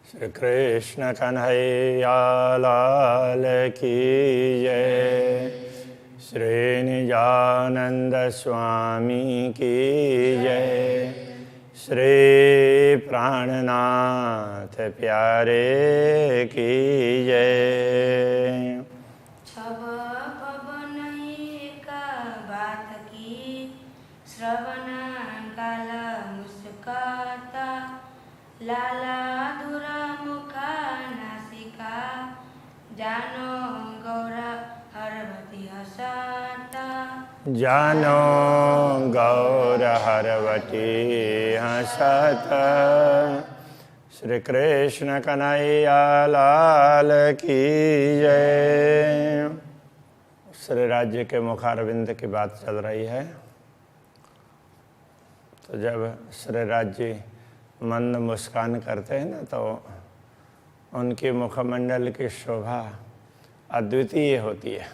श्री कृष्ण कन्हैया लाल की जय। श्री निजानंद स्वामी की जय। श्री प्राणनाथ प्यारे की जय। छब पवन एक बात की श्रवण काल मुस्काता लाला धुर मुखा नासिका जानो गौर हरवती हसाता जानो गौर हरवती हसत। श्री कृष्ण कन्हैया लाल की जय। श्री राज्य के मुखारविंद की बात चल रही है। तो जब श्री राज्य मंद मुस्कान करते हैं ना, तो उनके मुखमंडल की शोभा अद्वितीय होती है।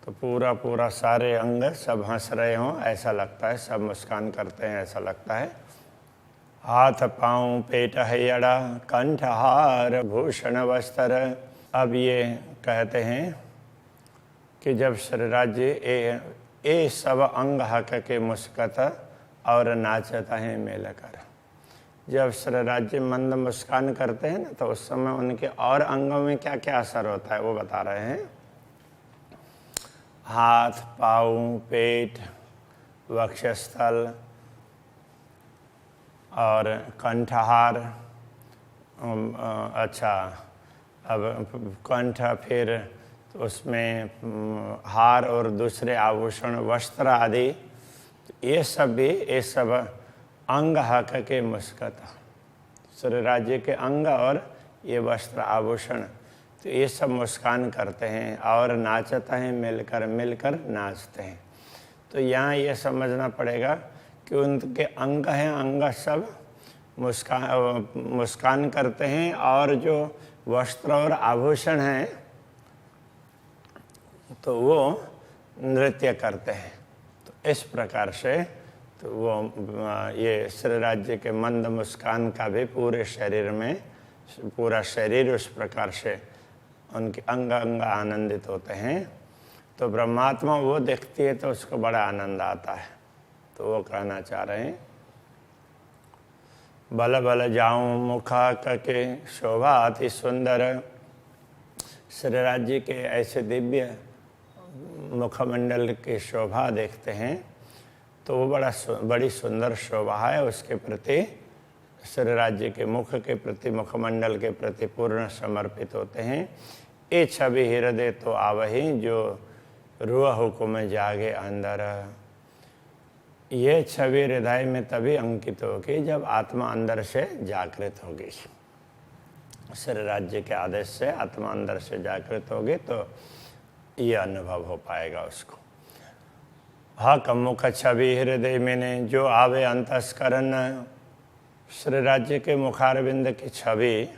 तो पूरा पूरा सारे अंग सब हंस रहे हों ऐसा लगता है, सब मुस्कान करते हैं ऐसा लगता है। हाथ पाँव पेट हैयड़ा कंठहार भूषण वस्त्र। अब ये कहते हैं कि जब श्री राज्य ए सब अंग हक के मुस्कत और नाचता है मिलकर। जब श्री राज्य मंद मुस्कान करते हैं ना, तो उस समय उनके और अंगों में क्या क्या असर होता है वो बता रहे हैं। हाथ पाँव पेट वक्षस्थल और कंठहार। अच्छा, अब कंठ, फिर उसमें हार और दूसरे आभूषण वस्त्र आदि, ये सब भी ये सब अंग हक के मुस्कत। श्री राज्य के अंग और ये वस्त्र आभूषण, तो ये सब मुस्कान करते हैं और नाचता है मिलकर मिलकर नाचते हैं। तो यहाँ ये समझना पड़ेगा कि उनके अंग हैं, अंग सब मुस्कान करते हैं और जो वस्त्र और आभूषण हैं तो वो नृत्य करते हैं। तो इस प्रकार से तो वो ये श्री राज्य के मंद मुस्कान का भी पूरे शरीर में, पूरा शरीर उस प्रकार से उनके अंग अंग आनंदित होते हैं। तो ब्रह्मात्मा वो देखती है तो उसको बड़ा आनंद आता है। तो वो कहना चाह रहे हैं, बल बल जाऊं मुखा के शोभा अति सुंदर। श्री राज्य के ऐसे दिव्य मुखमंडल की शोभा देखते हैं तो वो बड़ी सुंदर शोभा है। उसके प्रति श्री राज्य के मुख के प्रति, मुखमंडल के प्रति पूर्ण समर्पित होते हैं। ये छवि हृदय तो आवही जो रूह हुकुम जागे अंदर। ये छवि हृदय में तभी अंकित होगी जब आत्मा अंदर से जागृत होगी। श्री राज्य के आदेश से आत्मा अंदर से जागृत होगी तो ये अनुभव हो पाएगा उसको। हक मुख छवि हृदय में जो आवे अंतस्करण। श्री राज्य के मुखारविंद की छवि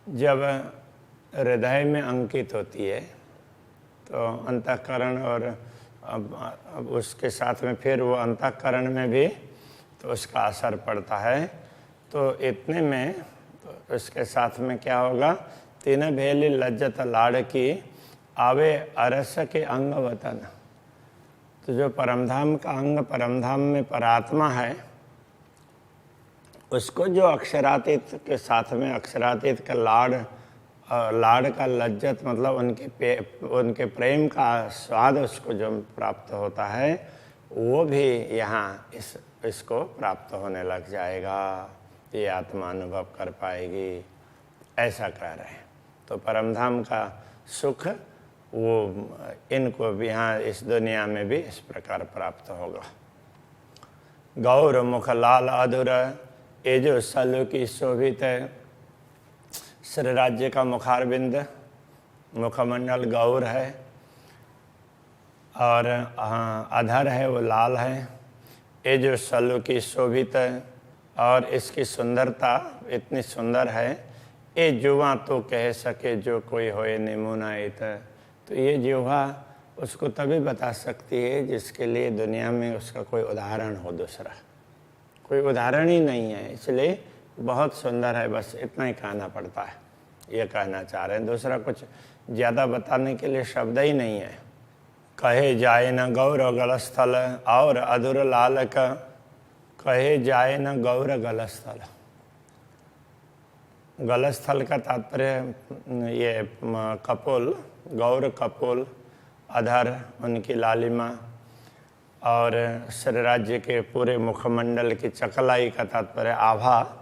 जब हृदय में अंकित होती है तो अंतःकरण, और अब उसके साथ में फिर वो अंतःकरण में भी तो उसका असर पड़ता है। तो इतने में तो इसके साथ में क्या होगा, तीन भेली लज्जत लाड़ की आवे अरस के अंग वतन। तो जो परमधाम का अंग, परमधाम में परात्मा है, उसको जो अक्षरातीत के साथ में अक्षरातीत का लाड़ का लज्जत, मतलब उनके प्रेम का स्वाद उसको जो प्राप्त होता है, वो भी यहाँ इसको प्राप्त होने लग जाएगा। ये आत्मा अनुभव कर पाएगी, ऐसा कह रहे हैं। तो परमधाम का सुख वो इनको भी यहाँ इस दुनिया में भी इस प्रकार प्राप्त होगा। गौर मुख लाल अधुर ये जो सलु की शोभित है। श्री राज्य का मुखारविंद, मुखमंडल गौर है और अधर है वो लाल है। ये जो सलु की शोभित है और इसकी सुंदरता इतनी सुंदर है। ये जुआ तो कह सके जो कोई होए निमुनाइत। तो ये जिह्वा उसको तभी बता सकती है जिसके लिए दुनिया में उसका कोई उदाहरण हो। दूसरा कोई उदाहरण ही नहीं है, इसलिए बहुत सुंदर है, बस इतना ही कहना पड़ता है, ये कहना चाह रहे हैं। दूसरा कुछ ज़्यादा बताने के लिए शब्द ही नहीं है। कहे जाए न गौर गलस्थल और अधुर लाल का, कहे जाए न गौर गलस्थल। गलस्थल का तात्पर्य ये कपोल, गौर कपोल, अधर उनकी लालिमा, और श्री राज्य के पूरे मुखमंडल की चकलाई का तात्पर्य आभा,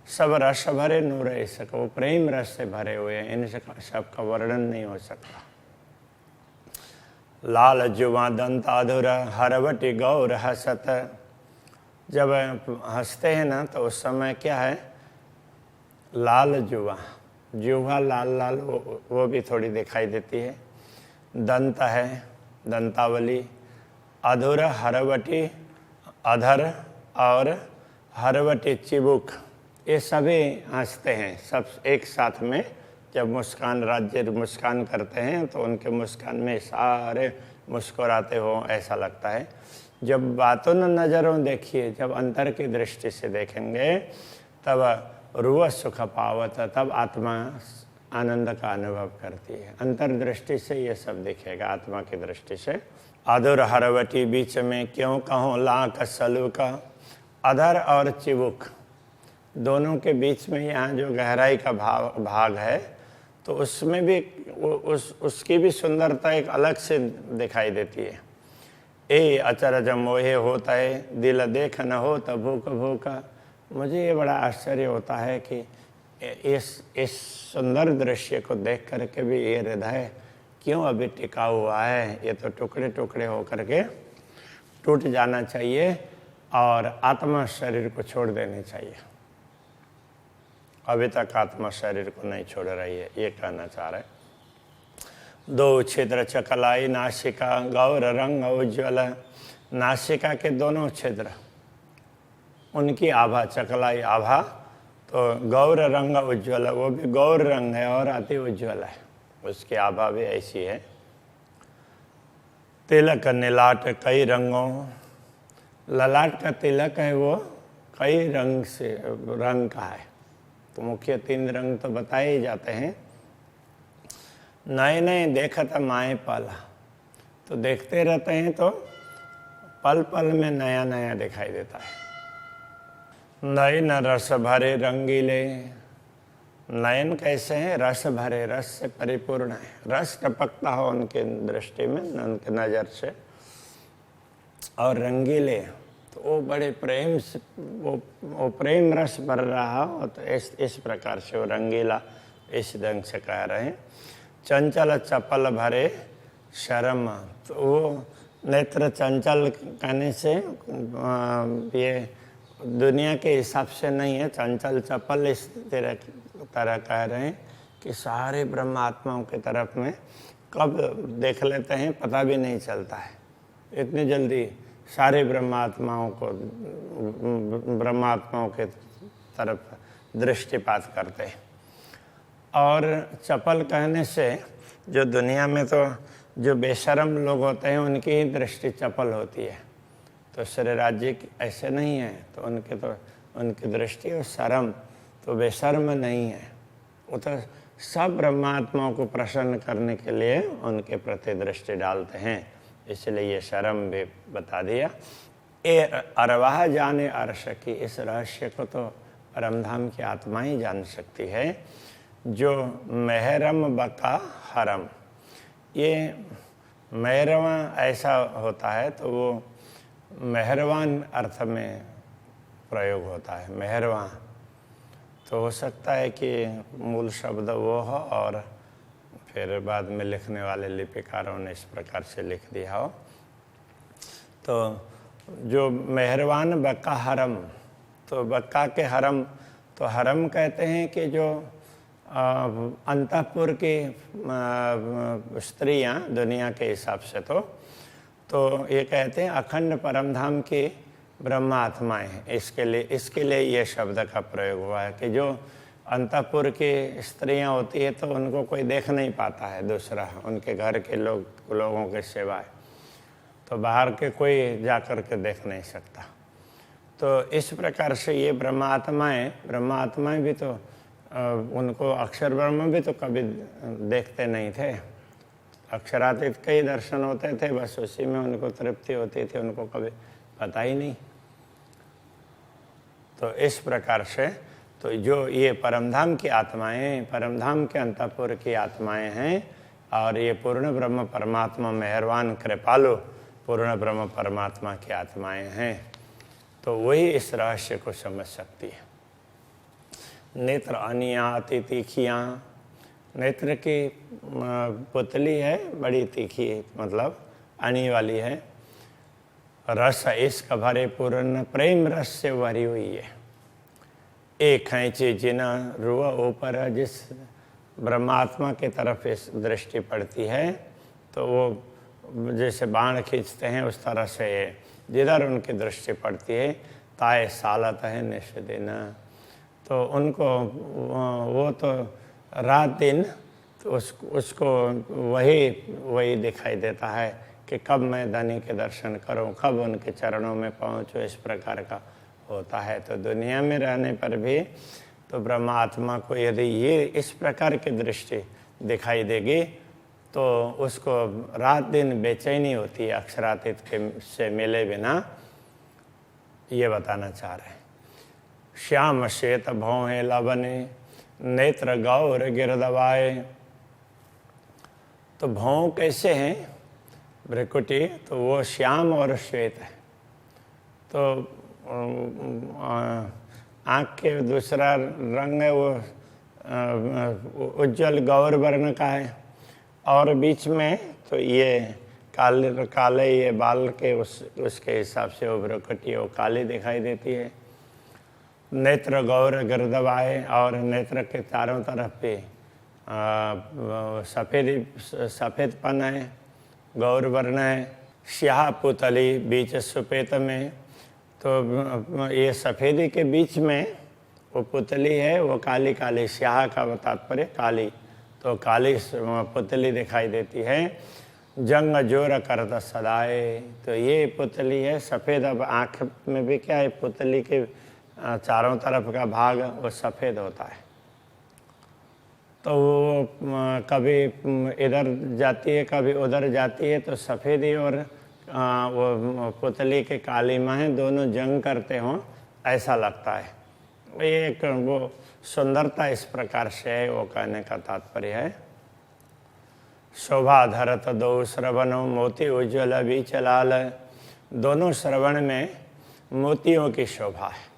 सब रस भरे नूर ऐसा, वो प्रेम रस से भरे हुए हैं, इन सब का वर्णन नहीं हो सकता। लाल जुआ दंत अधुर हरवटी गौर हसत। जब हंसते हैं ना तो उस समय क्या है, लाल जुआ, जुआ लाल लाल वो भी थोड़ी दिखाई देती है। दंत है, दंतावली, अधुर हरवटी अधर, और हरवटी चिबुक, ये सभी हंसते हैं सब एक साथ में। जब मुस्कान राज्य मुस्कान करते हैं तो उनके मुस्कान में सारे मुस्कुराते हो ऐसा लगता है। जब बातों न नज़रों देखिए, जब अंतर की दृष्टि से देखेंगे तब रूह सुख पावत, तब आत्मा आनंद का अनुभव करती है। अंतर दृष्टि से ये सब दिखेगा, आत्मा की दृष्टि से। अधुर हरवटी बीच में क्यों कहूँ लाख सलू का। अधर और चिबुक दोनों के बीच में यहाँ जो गहराई का भाग है, तो उसमें भी उसकी भी सुंदरता एक अलग से दिखाई देती है। ए अचरज मोहे होता है, दिल देख न हो तो भूख भूखा। मुझे ये बड़ा आश्चर्य होता है कि इस सुंदर दृश्य को देख करके भी ये हृदय क्यों अभी टिका हुआ है। ये तो टुकड़े टुकड़े होकर के टूट जाना चाहिए और आत्मा शरीर को छोड़ देनी चाहिए। अभी तक आत्मा शरीर को नहीं छोड़ रही है, ये कहना चाह रहे। दो छिद्र चकलाई नासिका गौर रंग उज्ज्वल। नासिका के दोनों छिद्र, उनकी आभा, चकलाई आभा, तो गौर रंग उज्ज्वल, वो भी गौर रंग है और अति उज्ज्वल है, उसकी आभा भी ऐसी है। तिलक नीलाट कई रंगों, ललाट का तिलक है वो कई रंग से रंग का है। तो मुख्य 3 रंग तो बताए ही जाते हैं। नए नए देखत माए पाला, तो देखते रहते हैं तो पल पल में नया नया दिखाई देता है। नयन रस भरे रंगीले, नयन कैसे हैं, रस भरे, रस से परिपूर्ण है, रस टपकता हो उनके दृष्टि में, उनके नज़र से। और रंगीले, तो वो बड़े प्रेम से, वो प्रेम रस भर रहा हो, तो इस प्रकार से वो रंगीला इस ढंग से कह रहे हैं। चंचल चपल भरे शर्म, तो वो नेत्र चंचल कहने से ये दुनिया के हिसाब से नहीं है, चंचल चपल इस तरह कह रहे हैं कि सारे ब्रह्मात्माओं की तरफ में कब देख लेते हैं पता भी नहीं चलता है। इतनी जल्दी सारे ब्रह्मात्माओं के तरफ दृष्टिपात करते हैं। और चपल कहने से जो दुनिया में तो जो बेशर्म लोग होते हैं उनकी ही दृष्टि चपल होती है, तो श्री राज्य ऐसे नहीं है, तो उनकी दृष्टि और शर्म तो बेशर्म नहीं है। वो तो सब ब्रह्मात्माओं को प्रसन्न करने के लिए उनके प्रति दृष्टि डालते हैं, इसलिए ये शर्म भी बता दिया। ए अरवाह जाने अर्श की, इस रहस्य को तो परमधाम की आत्मा ही जान सकती है। जो मेहरम बका हरम, ये मेहरवा ऐसा होता है तो वो मेहरवान अर्थ में प्रयोग होता है। मेहरवा तो हो सकता है कि मूल शब्द वो हो और फिर बाद में लिखने वाले लिपिकारों ने इस प्रकार से लिख दिया हो। तो जो मेहरवान बक्का हरम, तो बक्का के हरम, तो हरम कहते हैं कि जो अंतःपुर की स्त्रियां दुनिया के हिसाब से, तो ये कहते हैं अखंड परमधाम की ब्रह्म आत्माएं हैं। इसके लिए ये शब्द का प्रयोग हुआ है कि जो अंतःपुर की स्त्रियां होती है तो उनको कोई देख नहीं पाता है दूसरा, उनके घर के लोगों के सिवाय, तो बाहर के कोई जा कर के देख नहीं सकता। तो इस प्रकार से ये ब्रह्मात्माएं भी तो उनको अक्षर ब्रह्म भी तो कभी देखते नहीं थे। अक्षरातीत कई दर्शन होते थे, बस उसी में उनको तृप्ति होती थी, उनको कभी पता ही नहीं। तो इस प्रकार से तो जो ये परमधाम की आत्माएं, परमधाम के अंतःपुर की आत्माएं हैं, और ये पूर्ण ब्रह्म परमात्मा मेहरबान कृपालु पूर्ण ब्रह्म परमात्मा की आत्माएं हैं, तो वही इस रहस्य को समझ सकती है। नेत्र अनिया अति तीखियाँ, नेत्र की पुतली है, बड़ी तीखी, मतलब अनी वाली है। रस इश्क भरे पूर्ण प्रेम रस से भरी हुई है। एक खैंचे जिना रुआ ऊपर, जिस ब्रह्मात्मा की तरफ इस दृष्टि पड़ती है तो वो जैसे बाण खींचते हैं उस तरह से जिधर उनकी दृष्टि पड़ती है ताए सालत है निष्दिन, तो उनको वो तो रात दिन तो उसको वही दिखाई देता है कि कब मैं धनी के दर्शन करूं, कब उनके चरणों में पहुंचूं, इस प्रकार का होता है। तो दुनिया में रहने पर भी तो ब्रह्मात्मा को यदि ये इस प्रकार की दृष्टि दिखाई देगी तो उसको रात दिन बेचैनी होती है अक्षरातीत के से मिले बिना, ये बताना चाह रहे हैं। श्याम श्वेत भौहें लवने नेत्र गौर गिरदवाए, तो भौं कैसे हैं भ्रिकुटी, तो वो श्याम और श्वेत है। तो आँख के दूसरा रंग है वो उज्जवल गौर वर्ण का है, और बीच में तो ये काले ये बाल के उसके हिसाब से वो भ्रिकुटी वो काली दिखाई देती है। नेत्र गौर गिरदवाए, और नेत्र के चारों तरफ पे सफ़ेदपन है, गौर वर्ण है। स्याह पुतली बीच सुपेत में, तो ये सफ़ेदी के बीच में वो पुतली है, वो काली काली, स्याह का तात्पर्य काली, तो काली पुतली दिखाई देती है। जंग जोर करता सदाए, तो ये पुतली है सफ़ेद। अब आँख में भी क्या है, पुतली के चारों तरफ का भाग वो सफ़ेद होता है, तो वो कभी इधर जाती है कभी उधर जाती है, तो सफ़ेदी और वो पुतली के काली माहें दोनों जंग करते हों ऐसा लगता है। ये एक वो सुंदरता इस प्रकार से है, वो कहने का तात्पर्य है। शोभा धरत दो श्रवणों मोती उज्ज्वल बीच लाल, दोनों श्रवण में मोतियों की शोभा है।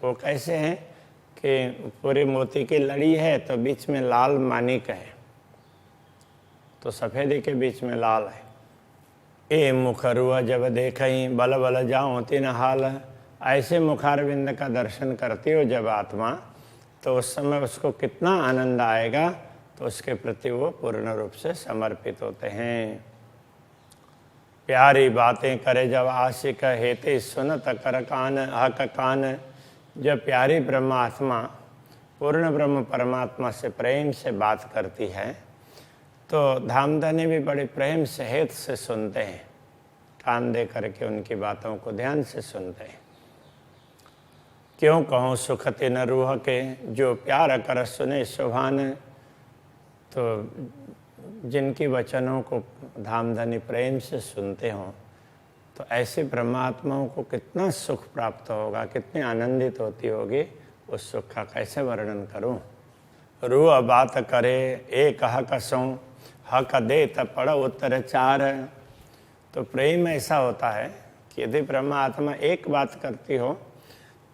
वो कैसे हैं कि पूरी मोती की लड़ी है तो बीच में लाल मानिक है, तो सफ़ेदी के बीच में लाल है। ए मुखरुआ जब देखई बल बल जाऊँ तीन हाल, ऐसे मुखारविंद का दर्शन करती हो जब आत्मा, तो उस समय उसको कितना आनंद आएगा, तो उसके प्रति वो पूर्ण रूप से समर्पित होते हैं। प्यारी बातें करे जब आशिक हेते सुनत कर कान हक कान, जब प्यारी ब्रह्मात्मा पूर्ण ब्रह्म परमात्मा से प्रेम से बात करती है तो धामधनी भी बड़े प्रेम से हेत से सुनते हैं, कान दे करके उनकी बातों को ध्यान से सुनते हैं। क्यों कहूँ सुखते न रूह के, जो प्यार कर सुने सुभान, तो जिनकी वचनों को धामधनी प्रेम से सुनते हों तो ऐसे ब्रह्मात्माओं को कितना सुख प्राप्त होगा, कितनी आनंदित होती होगी, उस सुख का कैसे वर्णन करूं। रूह बात करे एक हक सो, हक दे तब पड़ उत्तर चार, तो प्रेम ऐसा होता है कि यदि ब्रह्मात्मा एक बात करती हो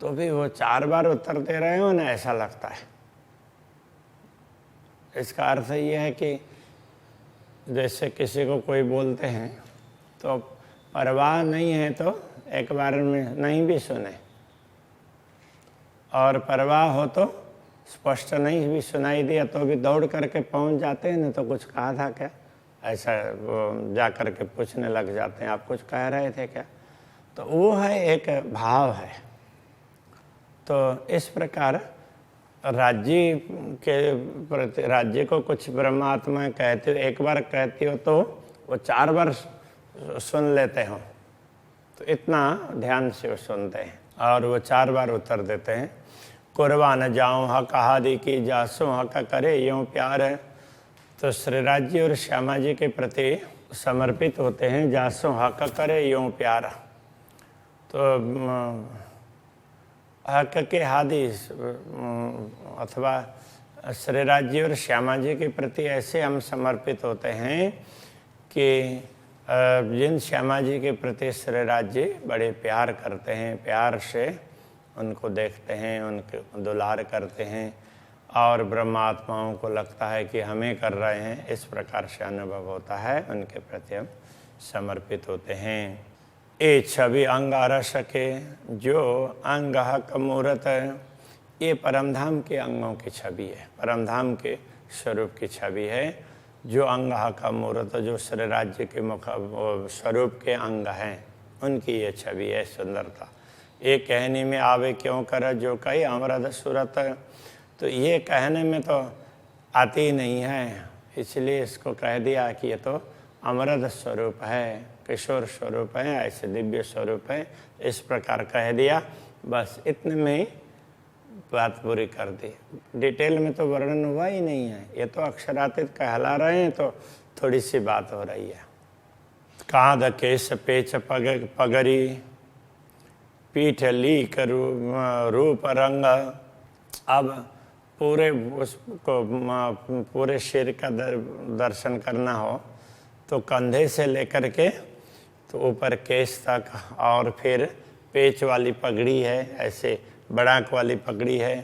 तो भी वो 4 बार उत्तर दे रहे हो ना, ऐसा लगता है। इसका अर्थ ये है कि जैसे किसी को कोई बोलते हैं तो परवाह नहीं है तो एक बार में नहीं भी सुने, और परवाह हो तो स्पष्ट नहीं भी सुनाई दिया तो भी दौड़ करके पहुंच जाते हैं ना, तो कुछ कहा था क्या, ऐसा वो जा कर के पूछने लग जाते हैं, आप कुछ कह रहे थे क्या, तो वो है एक भाव है। तो इस प्रकार राज्य के प्रति, राज्य को कुछ ब्रह्मात्मा कहते हो, एक बार कहती हो तो वो 4 बार सुन लेते हो, तो इतना ध्यान से वो सुनते हैं। और वो 4 बार उत्तर देते हैं। कुर्बान जाऊँ हक हादि की जासों हक करे यूँ प्यार है। तो श्रीराज जी और श्यामा जी के प्रति समर्पित होते हैं, जासों हक करे यूँ प्यार। तो हक के हादि अथवा श्रीराज जी और श्यामा जी के प्रति ऐसे हम समर्पित होते हैं कि जिन श्यामा जी के प्रति श्रीराज जी बड़े प्यार करते हैं, प्यार से उनको देखते हैं, उनके दुलार करते हैं और ब्रह्मात्माओं को लगता है कि हमें कर रहे हैं, इस प्रकार से अनुभव होता है, उनके प्रति हम समर्पित होते हैं। ए छवि अंग रस के जो अंग हक मूरत, ये परमधाम के अंगों की छवि है, परमधाम के स्वरूप की छवि है। जो अंग का मूर्त, जो श्रीराज जी के मुख स्वरूप के अंग हैं, उनकी ये छवि है, सुंदरता। ये कहने में आवे क्यों कर जो कई अमृत सूरत, तो ये कहने में तो आती ही नहीं है, इसलिए इसको कह दिया कि ये तो अमृत स्वरूप है, किशोर स्वरूप है, ऐसे दिव्य स्वरूप है, इस प्रकार कह दिया। बस इतने में ही बात पूरी कर दी। डिटेल में तो वर्णन हुआ ही नहीं है, ये तो अक्षरातीत कहला रहे हैं, तो थोड़ी सी बात हो रही है। कांध केश पेच पगरी पीठ लीक रूप रंग। अब पूरे उसको पूरे शरीर का दर्शन करना हो तो कंधे से लेकर के तो ऊपर केश तक, और फिर पेच वाली पगड़ी है, ऐसे बड़ाक वाली पगड़ी है,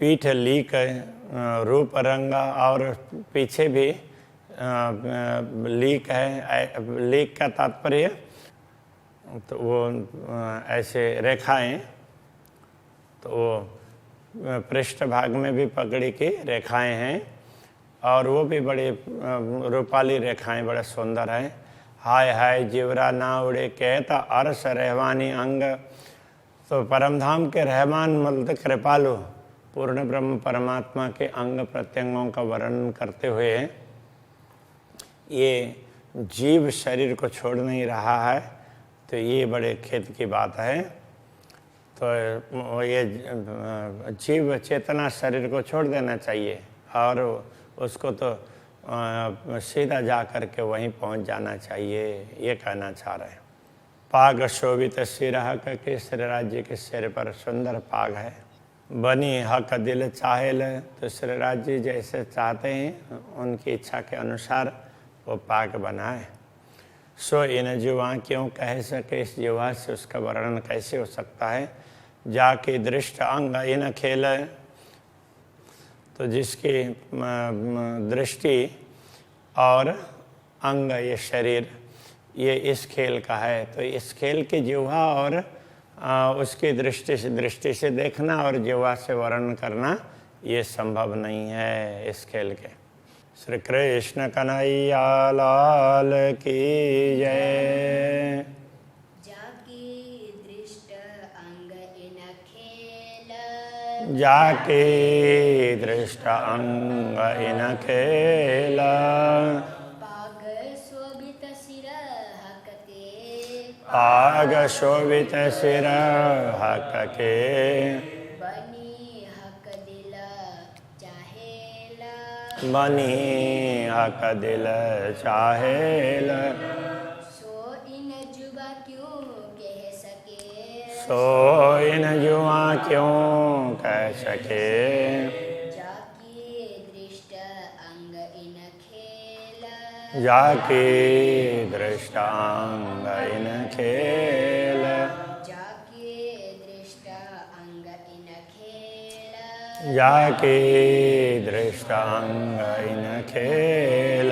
पीठ लीक रूप रंगा, और पीछे भी लीक है। लीक का तात्पर्य तो वो ऐसे रेखाएं, तो वो पृष्ठ भाग में भी पगड़ी की रेखाएं हैं और वो भी बड़े रूपाली रेखाएं, बड़े सुंदर हैं। हाय हाय जीवरा ना उड़े कहता अरस रहवानी अंग। तो परमधाम के रहमान मतलब कृपालु पूर्ण ब्रह्म परमात्मा के अंग प्रत्यंगों का वर्णन करते हुए ये जीव शरीर को छोड़ नहीं रहा है, तो ये बड़े खेद की बात है। तो ये जीव चेतना शरीर को छोड़ देना चाहिए और उसको तो सीधा जा कर के वहीं पहुंच जाना चाहिए, ये कहना चाह रहे हैं। पाग शोभित सिर हक के, श्रीराज जी के सिर पर सुंदर पाग है। बनी हक दिल चाहेल, तो श्रीराज जी जैसे चाहते हैं उनकी इच्छा के अनुसार वो पाग बना है। सो इन जुआ क्यों कह सके, इस जुआ से उसका वर्णन कैसे हो सकता है। जाके दृष्ट अंग इन खेल, तो जिसकी दृष्टि और अंग ये शरीर ये इस खेल का है, तो इस खेल की जिह्वा और उसकी दृष्टि से देखना और जिह्वा से वर्णन करना ये संभव नहीं है इस खेल के। श्री कृष्ण कन्हैया लाल की जय। जाके दृष्ट अंग इन खेल, जाके दृष्ट अंग इन खेल, पाग शोभित सिर हक के, पाग शोभित सिर हक के, बनी हक दिल चाहेल, बनी हक दिल चाहेल। सो इन जुबा क्यों कह सके, सो इन जुआ क्यों कह सके। जाके दृष्ट अंग इन खेल, जाके दृष्ट अंग इन खेल, जाके दृष्ट अंग इन खेल, जाके दृष्ट अंग इन खेल।